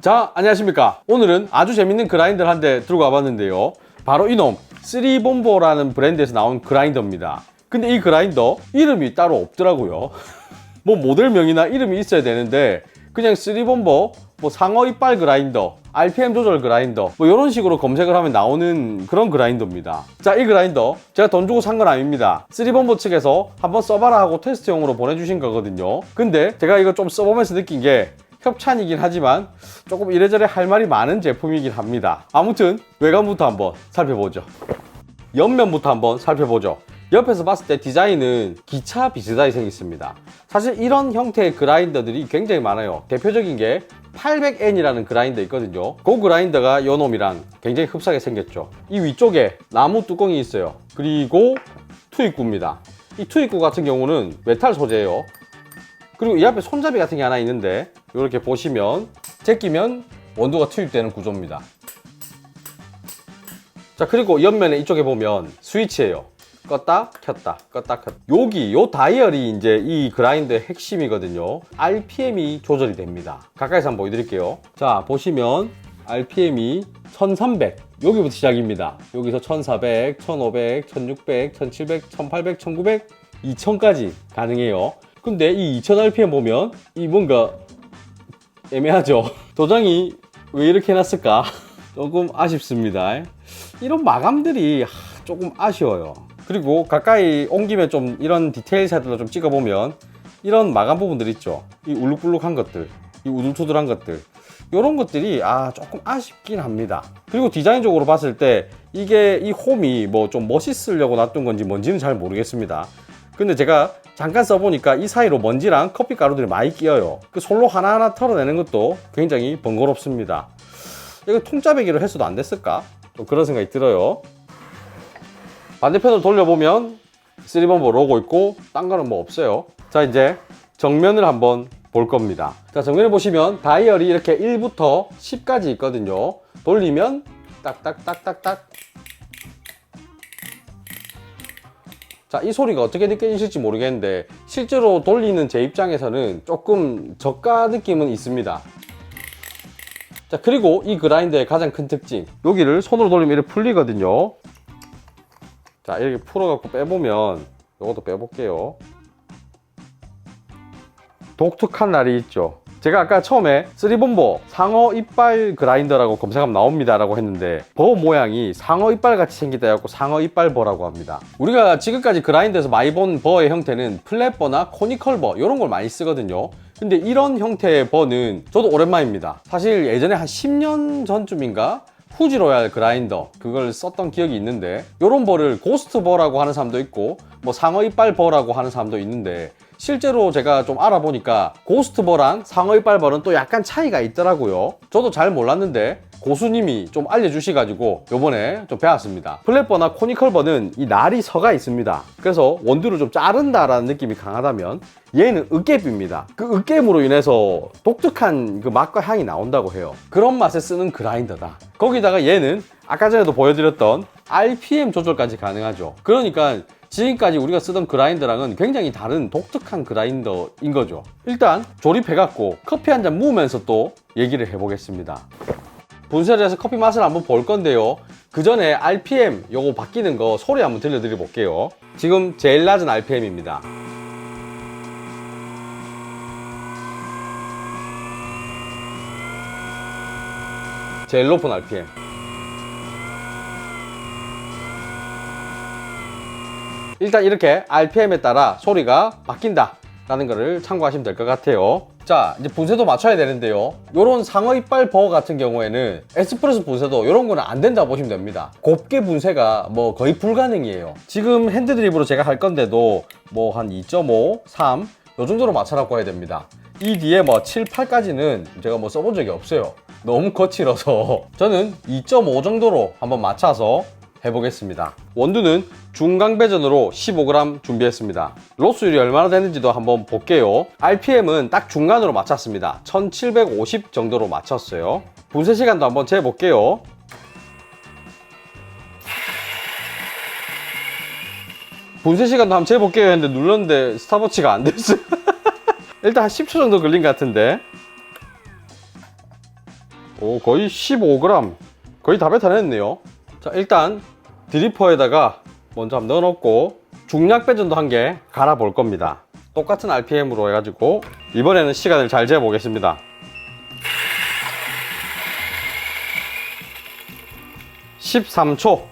자, 안녕하십니까. 오늘은 아주 재밌는 그라인더를 한 대 들고 와봤는데요. 바로 이놈 3본보라는 브랜드에서 나온 그라인더입니다. 근데 이 그라인더 이름이 따로 없더라고요. 뭐 모델명이나 이름이 있어야 되는데 그냥 3본보 뭐 상어 이빨 그라인더, RPM 조절 그라인더 뭐 이런 식으로 검색을 하면 나오는 그런 그라인더입니다. 자, 이 그라인더 제가 돈 주고 산 건 아닙니다. 3본보 측에서 한번 써봐라 하고 테스트용으로 보내주신 거거든요. 근데 제가 이거 좀 써보면서 느낀 게 협찬이긴 하지만 조금 이래저래 할 말이 많은 제품이긴 합니다. 아무튼 외관부터 한번 살펴보죠. 옆면부터 한번 살펴보죠. 옆에서 봤을 때 디자인은 기차 비슷하게 생겼습니다. 사실 이런 형태의 그라인더들이 굉장히 많아요. 대표적인 게 800N이라는 그라인더 있거든요. 그 그라인더가 요 놈이랑 굉장히 흡사하게 생겼죠. 이 위쪽에 나무 뚜껑이 있어요. 그리고 투입구입니다. 이 투입구 같은 경우는 메탈 소재예요. 그리고 이 앞에 손잡이 같은 게 하나 있는데 이렇게 보시면 제끼면 원두가 투입되는 구조입니다. 자, 그리고 옆면에 이쪽에 보면 스위치예요. 껐다 켰다 껐다 켰다. 요 다이얼이 이제 이 그라인더의 핵심이거든요. RPM이 조절이 됩니다. 가까이서 한번 보여드릴게요. 자, 보시면 RPM이 1300 여기부터 시작입니다. 여기서 1400, 1500, 1600, 1700, 1800, 1900, 2000까지 가능해요. 근데 이 2000rpm 보면 이 뭔가 애매하죠. 도장이 왜 이렇게 해놨을까? 조금 아쉽습니다. 이런 마감들이 조금 아쉬워요. 그리고 가까이 옮기면 좀 이런 디테일 샷들로 좀 찍어보면 이런 마감 부분들 있죠. 이 울룩불룩한 것들, 이 우둘투둘한 것들, 이런 것들이 조금 아쉽긴 합니다. 그리고 디자인적으로 봤을 때 이게 이 홈이 뭐 좀 멋있으려고 놔둔 건지 뭔지는 잘 모르겠습니다. 근데 제가 잠깐 써보니까 이 사이로 먼지랑 커피 가루들이 많이 끼어요. 그 솔로 하나하나 털어내는 것도 굉장히 번거롭습니다. 이거 통짜배기로 했어도 안 됐을까? 좀 그런 생각이 들어요. 반대편으로 돌려보면 3본보 로고 있고 딴 거는 뭐 없어요. 자, 이제 정면을 한번 볼 겁니다. 자, 정면에 보시면 다이얼이 이렇게 1부터 10까지 있거든요. 돌리면 딱딱딱딱딱. 자, 이 소리가 어떻게 느껴지실지 모르겠는데 실제로 돌리는 제 입장에서는 조금 저가 느낌은 있습니다. 자, 그리고 이 그라인더의 가장 큰 특징, 여기를 손으로 돌리면 이렇게 풀리거든요. 자, 이렇게 풀어갖고 빼보면, 이것도 빼볼게요. 독특한 날이 있죠. 제가 아까 처음에 3본보 상어 이빨 그라인더라고 검색하면 나옵니다 라고 했는데 버 모양이 상어 이빨 같이 생기다 해갖고 상어 이빨 버라고 합니다. 우리가 지금까지 그라인더에서 많이 본 버의 형태는 플랫버나 코니컬 버 이런 걸 많이 쓰거든요. 근데 이런 형태의 버는 저도 오랜만입니다. 사실 예전에 한 10년 전쯤인가 후지 로얄 그라인더 그걸 썼던 기억이 있는데 이런 버를 고스트 버라고 하는 사람도 있고 뭐 상어 이빨 버라고 하는 사람도 있는데 실제로 제가 좀 알아보니까 고스트 버랑 상어 이빨 버는 또 약간 차이가 있더라고요. 저도 잘 몰랐는데 고수님이 좀 알려주셔가지고 요번에 좀 배웠습니다. 플랫버나 코니컬 버는 이 날이 서가 있습니다. 그래서 원두를 좀 자른다라는 느낌이 강하다면 얘는 으깨입니다. 그 으깨임으로 인해서 독특한 그 맛과 향이 나온다고 해요. 그런 맛에 쓰는 그라인더다. 거기다가 얘는 아까 전에도 보여드렸던 RPM 조절까지 가능하죠. 그러니까 지금까지 우리가 쓰던 그라인더랑은 굉장히 다른 독특한 그라인더인 거죠. 일단 조립해갖고 커피 한 잔 모으면서 또 얘기를 해보겠습니다. 분쇄를 해서 커피 맛을 한번 볼 건데요. 그 전에 RPM 요거 바뀌는 거 소리 한번 들려드려 볼게요. 지금 제일 낮은 RPM입니다. 제일 높은 RPM. 일단 이렇게 RPM에 따라 소리가 바뀐다 라는 거를 참고하시면 될 것 같아요. 자, 이제 분쇄도 맞춰야 되는데요. 요런 상어 이빨 버거 같은 경우에는 에스프레소 분쇄도 요런 거는 안 된다고 보시면 됩니다. 곱게 분쇄가 뭐 거의 불가능이에요. 지금 핸드드립으로 제가 할 건데도 뭐 한 2.5, 3 요 정도로 맞춰갖고 해야 됩니다. 이 뒤에 뭐 7, 8까지는 제가 뭐 써본 적이 없어요. 너무 거칠어서 저는 2.5 정도로 한번 맞춰서 해보겠습니다. 원두는 중강 배전으로 15g 준비했습니다. 로스율이 얼마나 되는지도 한번 볼게요. RPM은 딱 중간으로 맞췄습니다. 1750 정도로 맞췄어요. 분쇄 시간도 한번 재볼게요. 분쇄 시간도 한번 재볼게요 했는데 눌렀는데 스탑워치가 안 됐어요. 일단 한 10초 정도 걸린 것 같은데 오, 거의 15g. 거의 다 뱉어냈네요. 자, 일단 드리퍼에다가 먼저 한번 넣어놓고 중약 배전도 한 개 갈아볼 겁니다. 똑같은 RPM으로 해가지고 이번에는 시간을 잘 재보겠습니다. 13초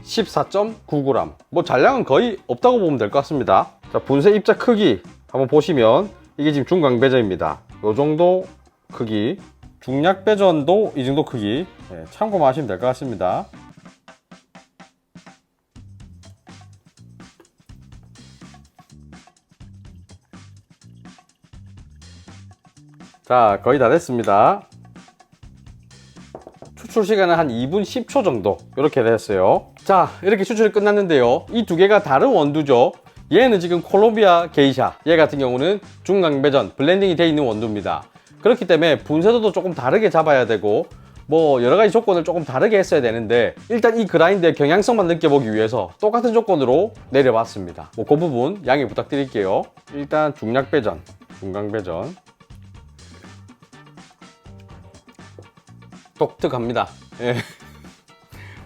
14.9g. 뭐 잔량은 거의 없다고 보면 될 것 같습니다. 자, 분쇄 입자 크기 한번 보시면 이게 지금 중강 배전입니다. 요 정도 크기. 중약 배전도 이 정도 크기. 네, 참고만 하시면 될 것 같습니다. 자, 거의 다 됐습니다. 추출 시간은 한 2분 10초 정도 이렇게 됐어요. 자, 이렇게 추출이 끝났는데요. 이 두 개가 다른 원두죠. 얘는 지금 콜롬비아 게이샤, 얘 같은 경우는 중강배전 블렌딩이 되어 있는 원두입니다. 그렇기 때문에 분쇄도도 조금 다르게 잡아야 되고 뭐 여러가지 조건을 조금 다르게 했어야 되는데, 일단 이 그라인드의 경향성만 느껴보기 위해서 똑같은 조건으로 내려봤습니다. 뭐 그 부분 양해 부탁드릴게요. 일단 중약배전, 중강배전 독특합니다. 예.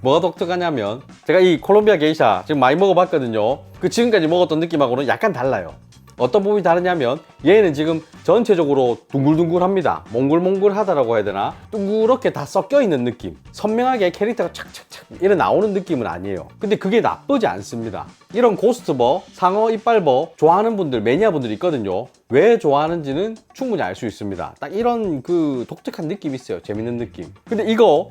뭐가 독특하냐면 제가 이 콜롬비아 게이샤 지금 많이 먹어봤거든요. 그 지금까지 먹었던 느낌하고는 약간 달라요. 어떤 부분이 다르냐면 얘는 지금 전체적으로 둥글둥글합니다. 몽글몽글하다라고 해야 되나? 둥그렇게 다 섞여있는 느낌. 선명하게 캐릭터가 착착착 이래 나오는 느낌은 아니에요. 근데 그게 나쁘지 않습니다. 이런 고스트버, 상어 이빨버 좋아하는 분들, 매니아분들이 있거든요. 왜 좋아하는지는 충분히 알 수 있습니다. 딱 이런 그 독특한 느낌이 있어요. 재밌는 느낌. 근데 이거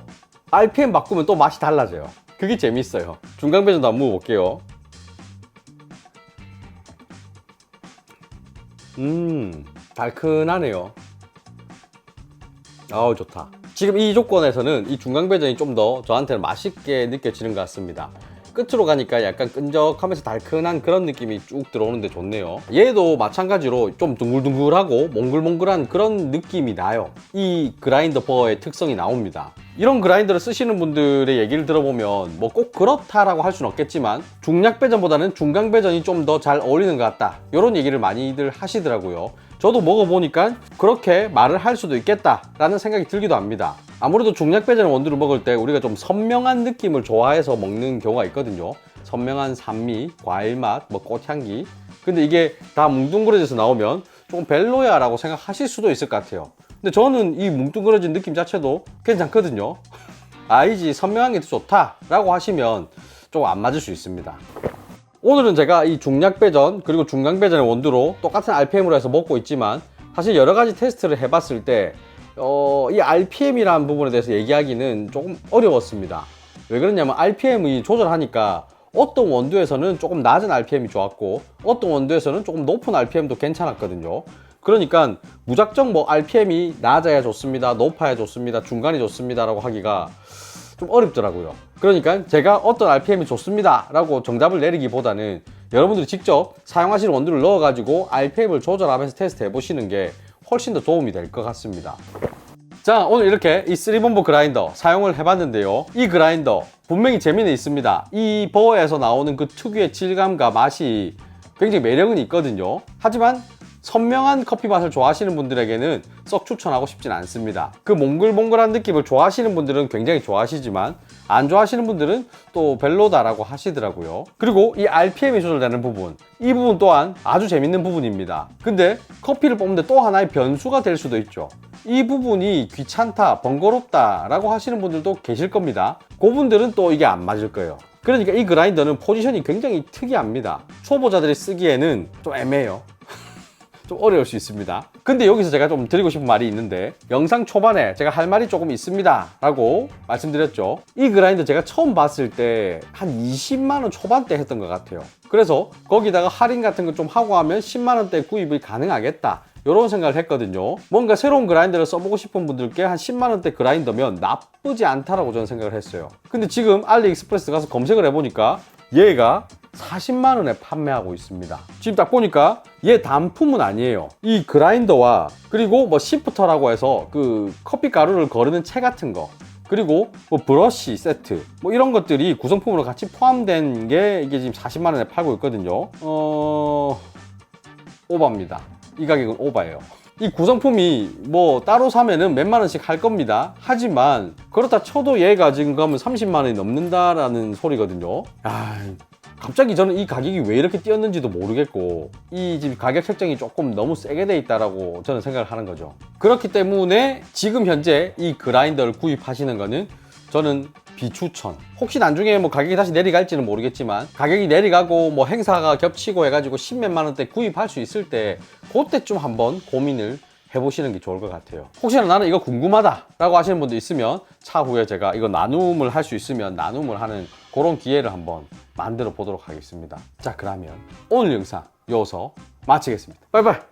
RPM 바꾸면 또 맛이 달라져요. 그게 재밌어요. 중강배전도 한번 먹어볼게요. 달큰하네요. 아우, 좋다. 지금 이 조건에서는 이 중강배전이 좀 더 저한테는 맛있게 느껴지는 것 같습니다. 끝으로 가니까 약간 끈적하면서 달큰한 그런 느낌이 쭉 들어오는데 좋네요. 얘도 마찬가지로 좀 둥글둥글하고 몽글몽글한 그런 느낌이 나요. 이 그라인더 버의 특성이 나옵니다. 이런 그라인더를 쓰시는 분들의 얘기를 들어보면 뭐 꼭 그렇다라고 할 수는 없겠지만 중약배전보다는 중강배전이 좀 더 잘 어울리는 것 같다, 이런 얘기를 많이들 하시더라고요. 저도 먹어보니까 그렇게 말을 할 수도 있겠다라는 생각이 들기도 합니다. 아무래도 중약배전 원두를 먹을 때 우리가 좀 선명한 느낌을 좋아해서 먹는 경우가 있거든요. 선명한 산미, 과일맛, 뭐 꽃향기. 근데 이게 다 뭉뚱그려져서 나오면 조금 별로야 라고 생각하실 수도 있을 것 같아요. 근데 저는 이 뭉뚱그려진 느낌 자체도 괜찮거든요. 아니지, 선명한 게 더 좋다 라고 하시면 조금 안 맞을 수 있습니다. 오늘은 제가 이 중약배전 그리고 중강배전의 원두로 똑같은 RPM으로 해서 먹고 있지만, 사실 여러가지 테스트를 해봤을 때 이 RPM이라는 부분에 대해서 얘기하기는 조금 어려웠습니다. 왜 그러냐면 RPM이 조절하니까 어떤 원두에서는 조금 낮은 RPM이 좋았고 어떤 원두에서는 조금 높은 RPM도 괜찮았거든요. 그러니까 무작정 뭐 RPM이 낮아야 좋습니다, 높아야 좋습니다, 중간이 좋습니다 라고 하기가 좀 어렵더라고요. 그러니까 제가 어떤 RPM이 좋습니다 라고 정답을 내리기보다는 여러분들이 직접 사용하시는 원두를 넣어 가지고 RPM을 조절하면서 테스트 해 보시는 게 훨씬 더 도움이 될 것 같습니다. 자, 오늘 이렇게 이 3본부 그라인더 사용을 해봤는데요. 이 그라인더 분명히 재미는 있습니다. 이 버에서 나오는 그 특유의 질감과 맛이 굉장히 매력은 있거든요. 하지만 선명한 커피 맛을 좋아하시는 분들에게는 썩 추천하고 싶진 않습니다. 그 몽글몽글한 느낌을 좋아하시는 분들은 굉장히 좋아하시지만 안 좋아하시는 분들은 또 별로다라고 하시더라고요. 그리고 이 RPM이 조절되는 부분, 이 부분 또한 아주 재밌는 부분입니다. 근데 커피를 뽑는데 또 하나의 변수가 될 수도 있죠. 이 부분이 귀찮다, 번거롭다 라고 하시는 분들도 계실 겁니다. 그분들은 또 이게 안 맞을 거예요. 그러니까 이 그라인더는 포지션이 굉장히 특이합니다. 초보자들이 쓰기에는 좀 애매해요. 좀 어려울 수 있습니다. 근데 여기서 제가 좀 드리고 싶은 말이 있는데, 영상 초반에 제가 할 말이 조금 있습니다 라고 말씀드렸죠. 이 그라인더 제가 처음 봤을 때 한 20만원 초반대 했던 것 같아요. 그래서 거기다가 할인 같은 거 좀 하고 하면 10만원대 구입이 가능하겠다, 이런 생각을 했거든요. 뭔가 새로운 그라인더를 써보고 싶은 분들께 한 10만원대 그라인더면 나쁘지 않다라고 저는 생각을 했어요. 근데 지금 알리익스프레스 가서 검색을 해보니까 얘가 40만원에 판매하고 있습니다. 지금 딱 보니까 얘 단품은 아니에요. 이 그라인더와 그리고 뭐 시프터라고 해서 그 커피 가루를 거르는 채 같은 거, 그리고 뭐 브러쉬 세트, 뭐 이런 것들이 구성품으로 같이 포함된 게 이게 지금 40만원에 팔고 있거든요. 오바입니다. 이 가격은 오바예요. 이 구성품이 뭐 따로 사면은 몇만 원씩 할 겁니다. 하지만 그렇다 쳐도 얘가 지금 가면 30만 원이 넘는다라는 소리거든요. 갑자기 저는 이 가격이 왜 이렇게 뛰었는지도 모르겠고 이 집 가격 책정이 조금 너무 세게 돼 있다라고 저는 생각을 하는 거죠. 그렇기 때문에 지금 현재 이 그라인더를 구입하시는 거는 저는 비추천. 혹시 나중에 뭐 가격이 다시 내려갈지는 모르겠지만 가격이 내려가고 뭐 행사가 겹치고 해가지고 10몇만 원대 구입할 수 있을 때 그때쯤 한번 고민을 해보시는 게 좋을 것 같아요. 혹시나 나는 이거 궁금하다 라고 하시는 분도 있으면 차후에 제가 이거 나눔을 할 수 있으면 나눔을 하는 그런 기회를 한번 만들어 보도록 하겠습니다. 자, 그러면 오늘 영상 여기서 마치겠습니다. 빠이빠이.